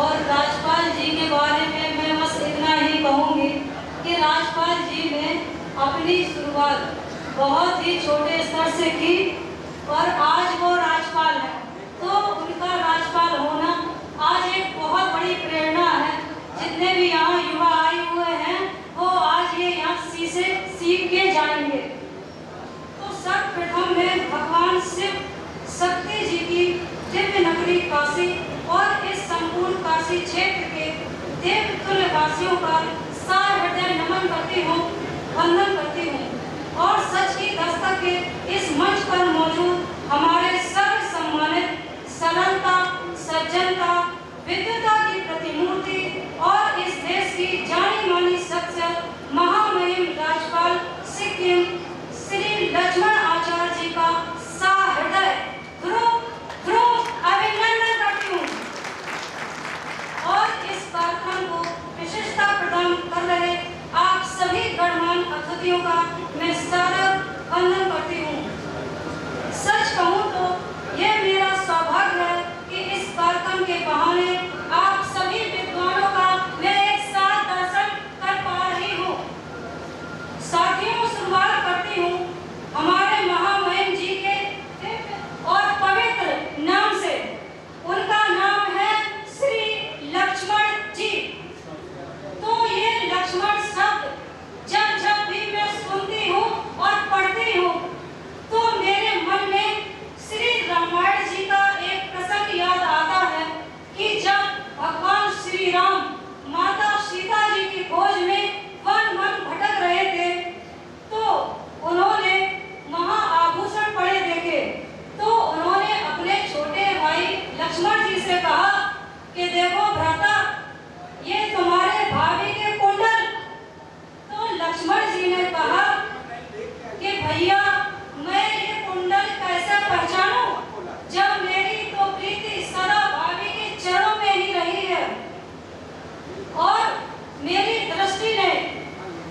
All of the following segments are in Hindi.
और राजपाल जी के बारे में मैं बस इतना ही कहूँगी कि राजपाल जी ने अपनी शुरुआत बहुत ही छोटे स्तर से की और आज वो राजपाल है। तो उनका राजपाल होना आज एक बहुत बड़ी प्रेरणा है। जितने भी यहाँ युवा आए हुए हैं वो आज ये यहाँ सीख के जाएंगे। तो सर्वप्रथम मैं भगवान शिव शक्ति जी की दिव्य नगरी काशी और इस संपूर्ण काशी क्षेत्र के देवतुल्य वासियों का सार हृदय नमन करती हूँ, वंदन करती हूँ और सच की दस्तक के इस मंच पर मौजूद हमारे सर्व सम्मानित सरलता, सज्जनता, विद्वता की प्रतिमूर्ति और इस देश की जानी मानी शख्सियत महामहिम राज्यपाल सिक्किम श्री लक्ष्मण आचार्य जी का सहृदय ध्रुव अभिनंदन करती हूँ और इस कार्यक्रम को विशिष्टता प्रदान कर रहे आप सभी गणमान्य अतिथियों का मैं सादर वंदन करती हूँ। सच कहूँ तो यह मेरा सौभाग्य है कि इस कार्यक्रम के बहाने आप सभी विद्वानों का मैं एक साथ दर्शन कर पा रही हूँ। साथियों, शुरुआत करती हूँ हमारे महामहिम जी के और पवित्र नाम से। उनका नाम है श्री लक्ष्मण जी। तो ये लक्ष्मण शब्द जब भी मैं सुनती हूँ और पढ़ती हूँ तो मेरे मन में श्री रामायण जी का एक प्रसंग याद आता है कि जब भगवान श्री राम माता सीता जी की खोज में वन भटक रहे थे तो उन्होंने महाआभूषण पड़े देखे। तो उन्होंने अपने छोटे भाई लक्ष्मण जी से कहा कि देखो भ्राता, ये तुम्हारे भाभी के कुंडल। तो लक्ष्मण जी ने कहा कि भैया, मैं ये कुंडल कैसे पहचानूं जब मेरी तो प्रीति सदा भाभी के चरणों में ही रही है और मेरी दृष्टि ने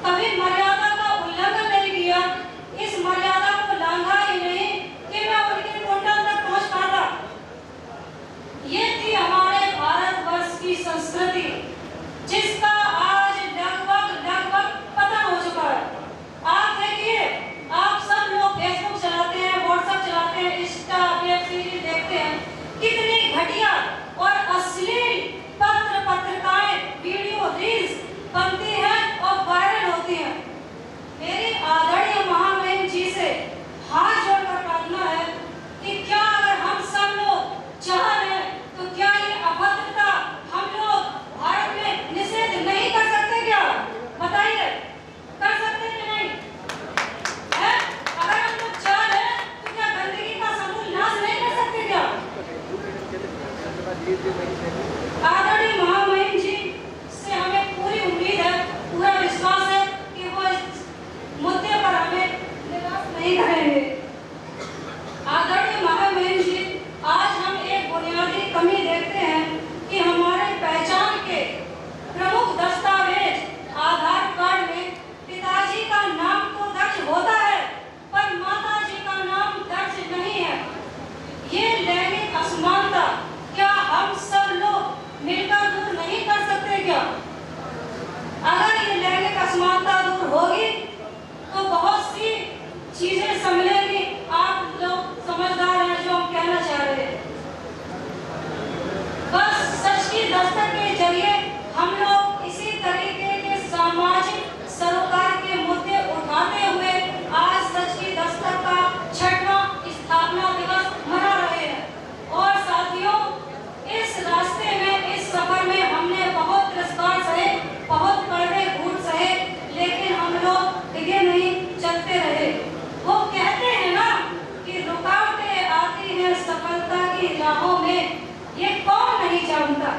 कभी मर्यादा का उल्लंघन नहीं किया। इस मर्यादा को लांघा ही नहीं कि मैं उनके कुंडल तक पहुंच पाता। ये थी हमारे भारतवर्ष की संस्कृति जिसका आज लगभग पतन हो चुका है। आप देखिए, आप सब लोग फेसबुक चलाते हैं, व्हाट्सएप चलाते हैं, इंस्टा, वेब सीरीज देखते हैं, कितनी घटिया और अश्लील पत्रिकाएं, वीडियो, रील्स बनती हैं और वायरल होती हैं। मेरी आदरणीय महामहिम जी से हाथ जोड़कर प्रार्थना है कि क्या अगर हम सब लोग चाह लें तो क्या ये अभद्रता हम लोग भारत में निषेध नहीं कर सकते? क्या बताइए, कर सकते कि नहीं? है? अगर हम लोग चाह लें तो क्या गंदगी का समूल नाश नहीं कर सकते? क्या आदरणीय महामहिम जी से हमें पूरी उम्मीद है, पूरा विश्वास है कि वो इस मुद्दे पर हमें निराश नहीं करेंगे। आदरणीय महामहिम जी, आज हम एक बुनियादी कमी देखते हैं कि हमारे पहचान के प्रमुख दस्तावेज आधार कार्ड में पिताजी का नाम तो दर्ज होता है पर माताजी का नाम दर्ज नहीं है। ये लैंगिक असमानता क्या हम सब लोग मिलकर दूर नहीं कर सकते? क्या अगर ये लैंगिक असमानता दूर होगी तो बहुत सी चीजें संभलेंगी। आप लोग समझदार हैं जो हम कहना चाह रहे हैं। बस सच की दस्तक के जरिए हम लोग इसी तरीके के सामाजिक सरोकार के मुद्दे उठाते हुए आज सच की दस्तक का 6वां स्थापना दिवस मना रहे हैं। और साथियों, इस रास्ते में, इस सफर में हमने बहुत तिरस्कार सहे, बहुत कड़वे घूट सहे, लेकिन हम लोग डिगे नहीं, चलते रहे। वो कहते हैं ना कि रुकावटें आती हैं सफलता की राहों में, ये कौन नहीं जानता,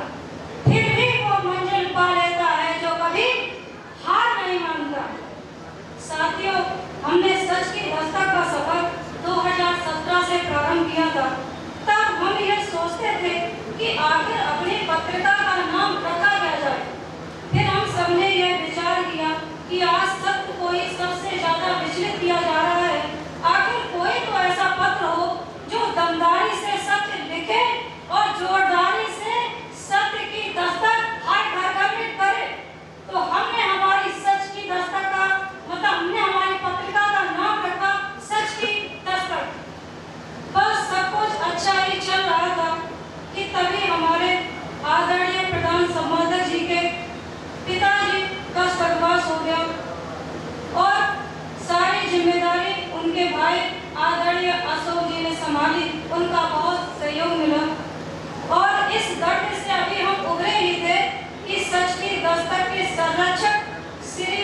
फिर भी वो मंजिल पा लेता है जो कभी हार नहीं मानता। साथियों, हमने सच की दस्तक का सफर 2017 से प्रारंभ किया था। तब हम ये सोचते थे कि आखिर अपनी पत्रिका का नाम रखा क्या जाए। फिर हम सबने ये विचार किया कि आज तक कोई सबसे ज्यादा विचलित किया जा रहा है, आखिर कोई तो ऐसा पत्र हो जो दमदारी से सत्य लिखे और जोरदारी से सत्य की उनका बहुत सहयोग मिला। और इस दर्द से अभी हम उभरे ही थे कि सच की दस्तक के संरक्षक श्री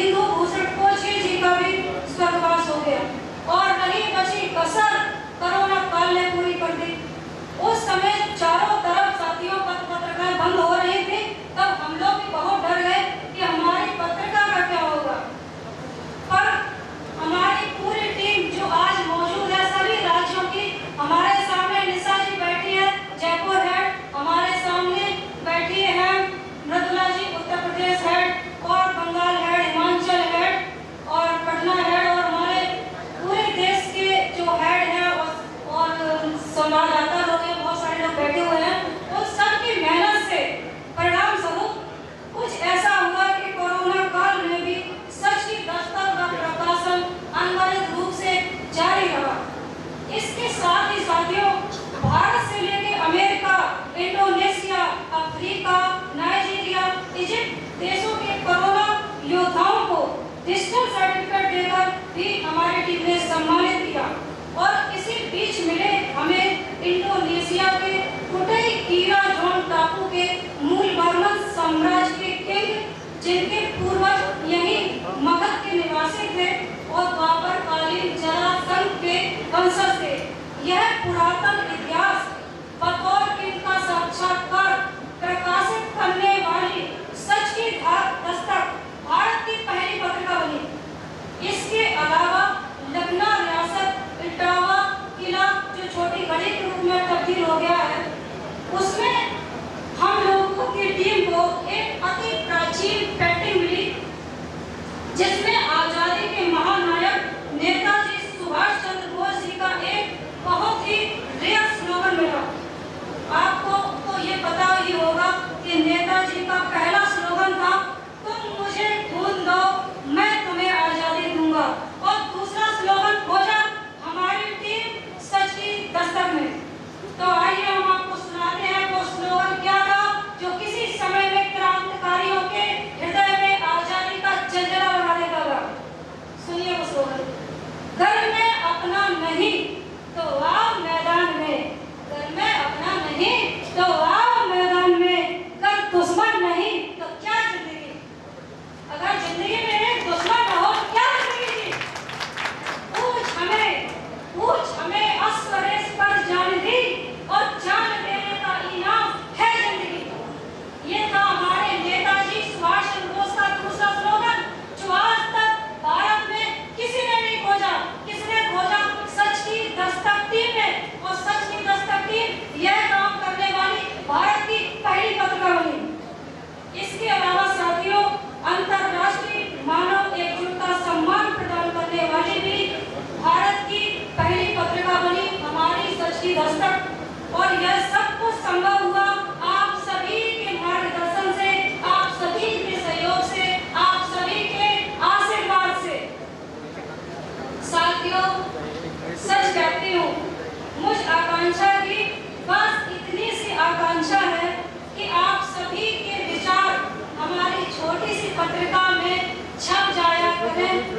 इंदु भूषण कोचे जी का भी स्वर्गवास हो गया और नहीं बची कसर कोरोना काल ने पूरी कर दी। उस समय चारों तरफ साथियों पत्रकार बंद हो रही थी, तब हम लोग भी बहुत डर गए कि हमारी पत्रिका का क्या होगा। पर हमारी पूरी टीम जो आज मौजूद है, सभी राज्यों की, हमारे सामने निशा जी बैठी है जयपुर हेड, हमारे सामने बैठी है मृदुला जी उत्तर प्रदेश हेड और बंगाल हेड, हिमाचल हेड और पटना हेड और हमारे पूरे देश के जो हेड है और संवाददाता लोग हैं, बहुत सारे लोग बैठे हुए हैं। उन सबकी मेहनत से परिणाम स्वरूप कुछ ऐसा हुआ कि कोरोना काल में भी सच की दस्तक का प्रकाशन अनवरत रूप से जारी रहा। इसके साथ ही साथियों, भारत से लेकर America, Indonesia, Africa, Nigeria, Egypt देशों के कोरोना योद्धाओं को डिजिटल सर्टिफिकेट देकर भी हमारी टीम ने सम्मानित किया। और इसी बीच मिले हमें इंडोनेशिया के कुटई कीरा जोन टापू के मूल बर्मन साम्राज्य के किंग, जिनके पूर्वज यही मगध के निवासी थे और द्वापर कालीन जरासंध के वंशज थे। यह पुरातन इतिहास बतौर किंग का साक्षात्कार प्रकाशित करने वाली सच की दस्तक भारत की पहली पत्रिका बनी। इसके अलावा लखनऊ रियासत इटावा किला जो छोटी गढ़ी के रूप में तब्दील हो गया है, उसमें हम लोगों की टीम को एक अति प्राचीन पेंटिंग मिली, जिसमें आजादी के महानायक नेताजी सुभाष चंद्र बोस जी का एक बहुत ही रेयर स्लोगन मिला। आपको तो ये पता ही होगा कि नेताजी का पहला स्लोगन था, तुम मुझे खून दो मैं तुम्हें आजादी दूंगा। और दूसरा स्लोगन खोजा हमारी टीम सच की दस्तक में। तो आइए हम आपको सुनाते हैं वो स्लोगन क्या था जो किसी समय में क्रांतिकारियों के हृदय में आजादी का जलजला बना देता था। सुनिए वो स्लोगन, घर में अपना नहीं तो आओ मैदान में, घर में अपना नहीं तो आओ मैदान में, कर दुश्मन नहीं तो क्या जिंदगी, अगर जिंदगी में एक दुश्मन न हो क्या जिंदगी जी। पूछ हमें अस्वरेश पर जान दी और जान देने का इनाम है जिंदगी। ये था हमारे नेताजी सुभाष चंद्र बोस का दूसरा स्लोगन, जो आज तक भारत में किसी ने नहीं खोजा। किसने खोजा? सच की दस्तक टीम ने। और सच की दस्तक टीम यह काम करने वाली भारत की पहली पत्रिका बनी। इसके अलावा साथियों, अंतरराष्ट्रीय मानव एकजुटता सम्मान प्रदान करने वाली भी भारत की पहली पत्रिका बनी हमारी सच की दस्तक। और यह सब कुछ संभव हुआ आप सभी के मार्गदर्शन से, आप सभी के सहयोग से, आप सभी के आशीर्वाद से। साथियों, सच कहती हूँ, मुझ आकांक्षा की बस इतनी सी आकांक्षा है कि आप सभी के विचार हमारी छोटी सी पत्रिका में छप जाया करें